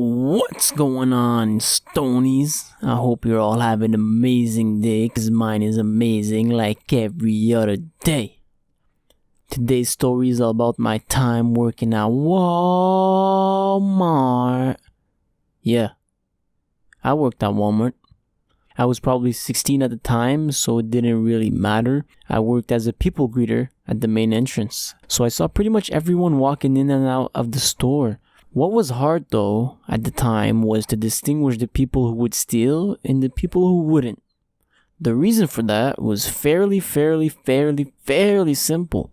What's going on, Stonies? I hope you're all having an amazing day, cause mine is amazing like every other day. Today's story is all about my time working at Wal-Mart. Yeah, I worked at Walmart. I was probably 16 at the time, so it didn't really matter. I worked as a people greeter at the main entrance, so I saw pretty much everyone walking in and out of the store. What was hard though at the time was to distinguish the people who would steal and the people who wouldn't. The reason for that was fairly simple.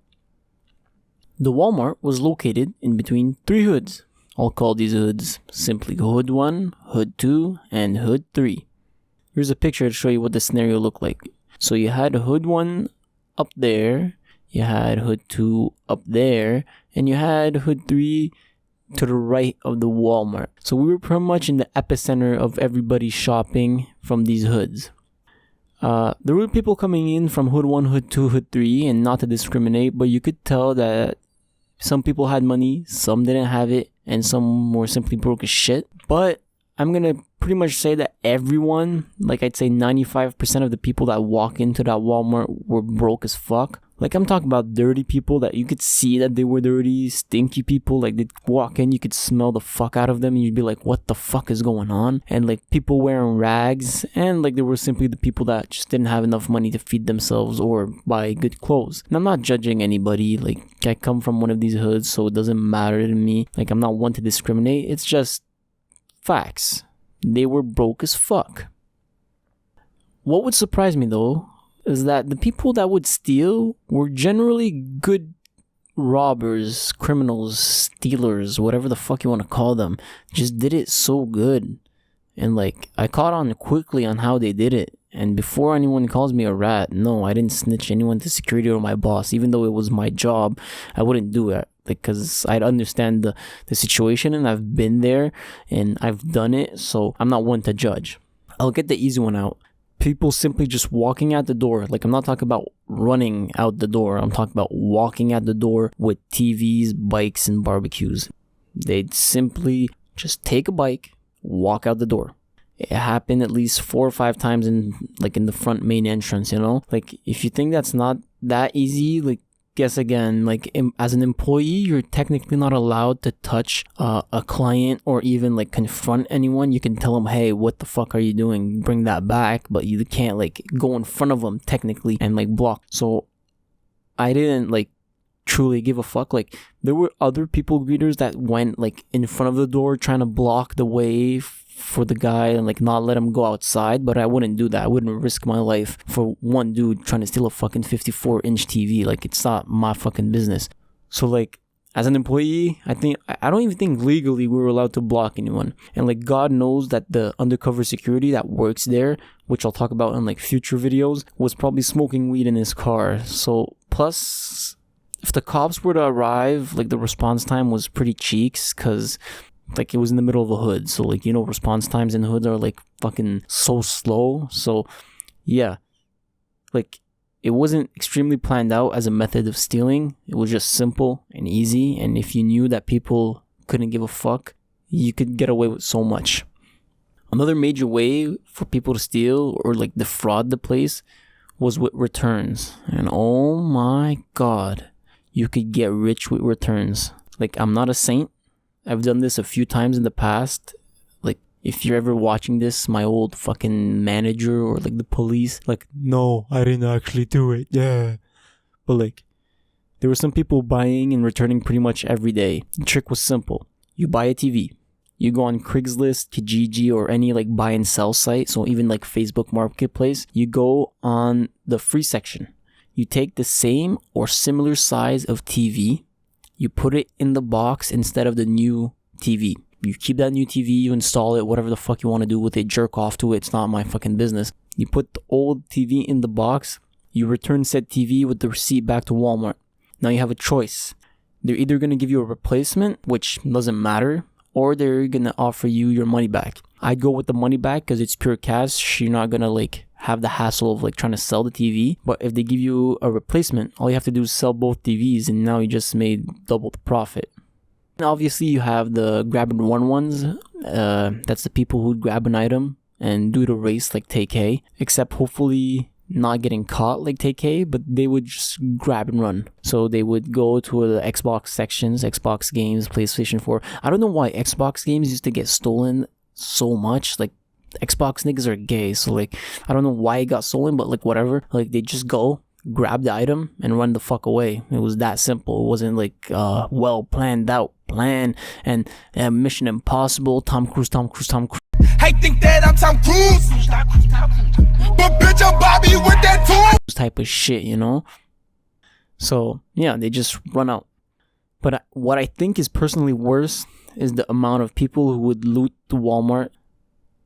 The Walmart was located in between three hoods. I'll call these hoods simply Hood 1, Hood 2, and Hood 3. Here's a picture to show you what the scenario looked like. So you had Hood 1 up there, you had Hood 2 up there, and you had Hood 3 to the right of the Walmart. So we were pretty much in the epicenter of everybody shopping from these hoods. There were people coming in from Hood 1, Hood 2, Hood 3, and not to discriminate, but you could tell that some people had money, some didn't have it, and some were simply broke as shit. But I'm gonna pretty much say that everyone, like I'd say 95% of the people that walk into that Walmart were broke as fuck. Like I'm talking about dirty people that you could see that they were dirty, stinky people. Like they'd walk in, you could smell the fuck out of them and you'd be like, what the fuck is going on? And like people wearing rags, and like there were simply the people that just didn't have enough money to feed themselves or buy good clothes. And I'm not judging anybody. Like I come from one of these hoods, so it doesn't matter to me. Like I'm not one to discriminate. It's just facts. They were broke as fuck. What would surprise me though is that the people that would steal were generally good robbers, criminals, stealers, whatever the fuck you want to call them. Just did it so good. And like I caught on quickly on how they did it. And before anyone calls me a rat, no, I didn't snitch anyone to security or my boss. Even though it was my job, I wouldn't do it. Because I'd understand the situation, and I've been there and I've done it, so I'm not one to judge. I'll get the easy one out. People simply just walking out the door. Like I'm not talking about running out the door. I'm talking about walking out the door with TVs, bikes, and barbecues. They'd simply just take a bike, walk out the door. It happened at least 4 or 5 times in the front main entrance, you know? Like if you think that's not that easy, like guess again, like as an employee, you're technically not allowed to touch a client or even like confront anyone. You can tell them, hey, what the fuck are you doing? Bring that back. But you can't like go in front of them technically and like block. So I didn't like truly give a fuck. Like there were other people greeters that went like in front of the door trying to block the way for the guy and like not let him go outside, but I wouldn't do that. I wouldn't risk my life for one dude trying to steal a fucking 54-inch TV. Like it's not my fucking business. So like as an employee, I don't even think legally we were allowed to block anyone. And like God knows that the undercover security that works there, which I'll talk about in like future videos, was probably smoking weed in his car. So plus if the cops were to arrive, like the response time was pretty cheeks, because like it was in the middle of a hood, so like, you know, response times in hoods are like fucking so slow. So yeah, like it wasn't extremely planned out as a method of stealing. It was just simple and easy, and if you knew that people couldn't give a fuck, you could get away with so much. Another major way for people to steal or like defraud the place was with returns. And oh my god, you could get rich with returns. Like I'm not a saint. I've done this a few times in the past. Like, if you're ever watching this, my old fucking manager or like the police, like, no, I didn't actually do it. Yeah. But like, there were some people buying and returning pretty much every day. The trick was simple. You buy a TV. You go on Craigslist, Kijiji, or any like buy and sell site. So even like Facebook Marketplace. You go on the free section. You take the same or similar size of TV. You put it in the box instead of the new TV. You keep that new TV, you install it, whatever the fuck you want to do with it, jerk off to it, it's not my fucking business. You put the old TV in the box, you return said TV with the receipt back to Walmart. Now you have a choice. They're either going to give you a replacement, which doesn't matter, or they're going to offer you your money back. I'd go with the money back because it's pure cash. You're not going to like have the hassle of like trying to sell the TV. But if they give you a replacement, all you have to do is sell both TVs and now you just made double the profit. And obviously you have the grab and run ones That's the people who grab an item and do the race like TK, except hopefully not getting caught like TK, but they would just grab and run. So they would go to the Xbox sections, Xbox games, PlayStation 4. I don't know why Xbox games used to get stolen so much. Like, Xbox niggas are gay, so like, I don't know why it got stolen, but like, whatever. Like, they just go, grab the item, and run the fuck away. It was that simple. It wasn't like, well planned out plan and Mission Impossible, Tom Cruise. I think that I'm Tom Cruise, but bitch, I'm Bobby with that tool type of shit, you know? So, yeah, they just run out. But what I think is personally worse is the amount of people who would loot the Walmart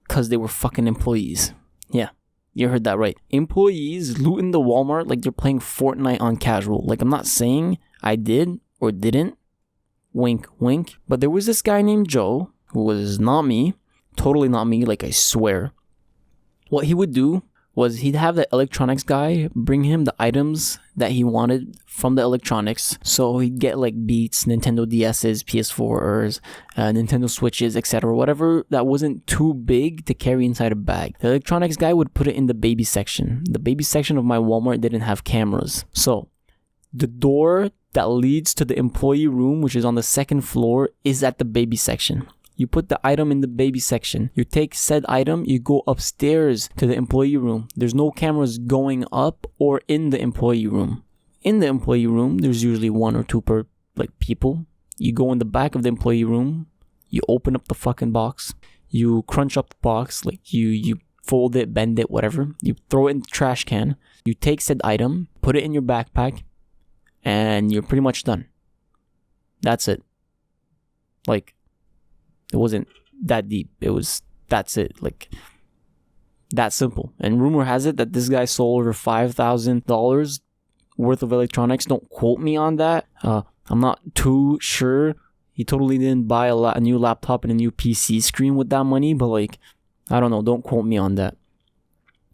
because they were fucking employees. Yeah, you heard that right. Employees looting the Walmart like they're playing Fortnite on casual. Like, I'm not saying I did or didn't. Wink, wink. But there was this guy named Joe who was not me. Totally not me, like, I swear. What he would do was he'd have the electronics guy bring him the items that he wanted from the electronics. So he'd get like Beats, Nintendo DS's, PS4s, Nintendo Switches, etc. Whatever that wasn't too big to carry inside a bag. The electronics guy would put it in the baby section. The baby section of my Walmart didn't have cameras. So the door that leads to the employee room, which is on the second floor, is at the baby section. You put the item in the baby section. You take said item, you go upstairs to the employee room. There's no cameras going up or in the employee room. In the employee room, there's usually one or two per like people. You go in the back of the employee room. You open up the fucking box. You crunch up the box, like you fold it, bend it, whatever. You throw it in the trash can. You take said item, put it in your backpack, and you're pretty much done. That's it. Like, it wasn't that deep. That's it. Like, that simple. And rumor has it that this guy sold over $5,000 worth of electronics. Don't quote me on that. I'm not too sure. He totally didn't buy a new laptop and a new PC screen with that money, but like, I don't know. Don't quote me on that.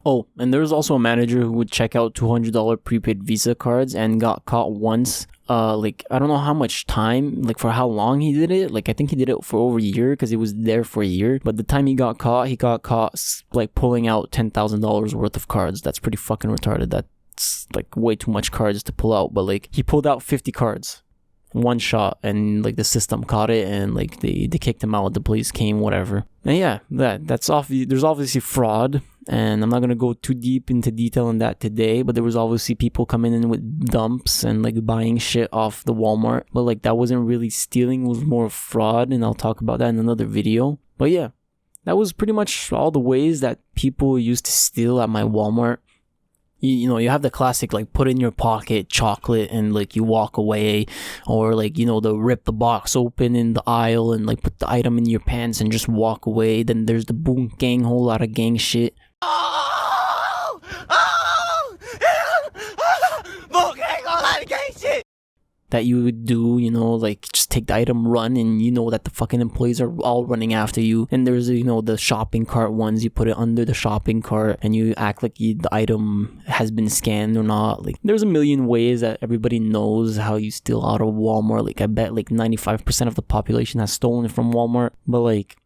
Oh, and there was also a manager who would check out $200 prepaid Visa cards and got caught once. Like, I don't know how much time, like for how long he did it. Like, I think he did it for over a year because he was there for a year. But the time he got caught like pulling out $10,000 worth of cards. That's pretty fucking retarded. That's like way too much cards to pull out. But like, he pulled out 50 cards. One shot, and like the system caught it, and like they kicked him out. The police came, whatever. And yeah, that's there's obviously fraud, and I'm not gonna go too deep into detail on that today, but there was obviously people coming in with dumps and like buying shit off the Walmart, but like that wasn't really stealing, it was more fraud, and I'll talk about that in another video. But yeah, that was pretty much all the ways that people used to steal at my Walmart. You know, you have the classic, like, put in your pocket chocolate and, like, you walk away. Or, like, you know, the rip the box open in the aisle and, like, put the item in your pants and just walk away. Then there's the boom gang, whole lot of gang shit. That you would do, you know, like, just take the item, run, and you know that the fucking employees are all running after you. And there's, you know, the shopping cart ones, you put it under the shopping cart and you act like the item has been scanned or not. Like, there's a million ways that everybody knows how you steal out of Walmart. Like, I bet like 95% of the population has stolen from Walmart. But like,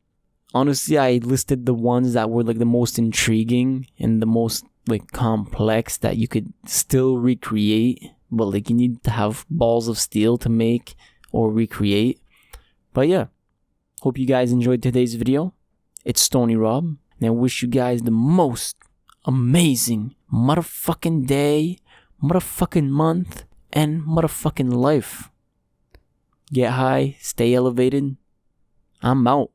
honestly, I listed the ones that were like the most intriguing and the most like complex that you could still recreate. But like, you need to have balls of steel to make or recreate. But yeah, hope you guys enjoyed today's video. It's Stony Rob, and I wish you guys the most amazing motherfucking day, motherfucking month, and motherfucking life. Get high, stay elevated. I'm out.